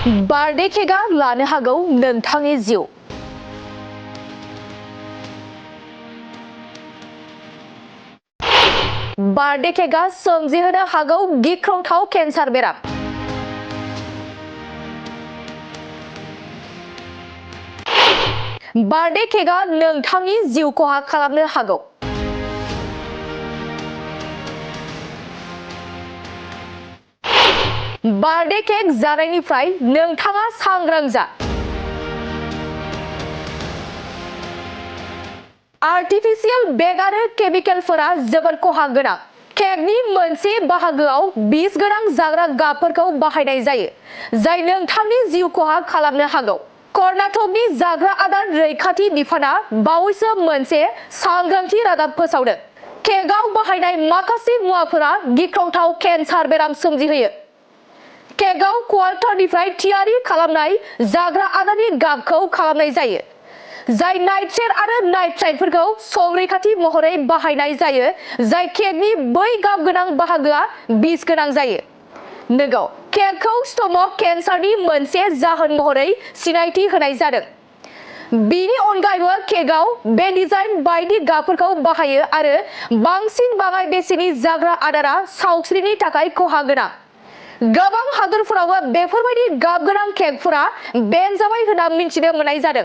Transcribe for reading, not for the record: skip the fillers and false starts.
Birthday केकआ लानो हागौ नोंथांनि जिउ। बार्थडे केकआ सोमजिहोनो हागौ गिख्रंथाव केन्सार बेराम। बार्थडे केकआ नोंथांनि जिउ खहा खालामनो हागौ। बार्थडे केक जानायनिफ्राय नोंथाङा सांग्रां जा। आर्टिफिशियेल बेक आरो केमिकेलफोरा जोबोद खहा गोनां। केकनि मोनसे बाहागोआव बिस गोनां जाग्रा गाबफोरखौ बाहायनाय जायो, जाय नोंथांनि जिउ खहा खालामनो हागौ। कर्नाटकनि जाग्रा आदार रैखाथि बिफानआ बावैसो मोनसे सांग्रांथि रादाब फोसावदों। केकआव बाहायनाय माखासे मुवाफोरा गिख्रंथाव केन्सार बेराम सोमजिहोयो। केकआव क्वार्टारनिफ्राय थियारि खालामनाय जाग्रा आदारनि गाबखौ खालामनाय जायो, जाय नाइट्रेट आरो नाइट्राइटफोरखौ संरैखाथि महरै बाहायनाय जायो, जाय केकनि बै गाब गोनां बाहागोआ बिस गोनां जायो। नोंगौ, केकखौ स्टमक केन्सारनि मोनसे जाहोन महरै सिनायथि होनाय जादों। बेनि अनगायैबो, केकआव बेनजाइन बायदि गाबफोरखौ बाहायो आरो बांसिन बाङाइ बेसेननि जाग्रा आदारआ सावस्रिनि थाखाय खहा गोनां। गोबां हादोरफोरावबो बेफोरबायदि गाब गोनां केकफोरा बेन जाबाय होनना मिथिनो मोननाय जादों।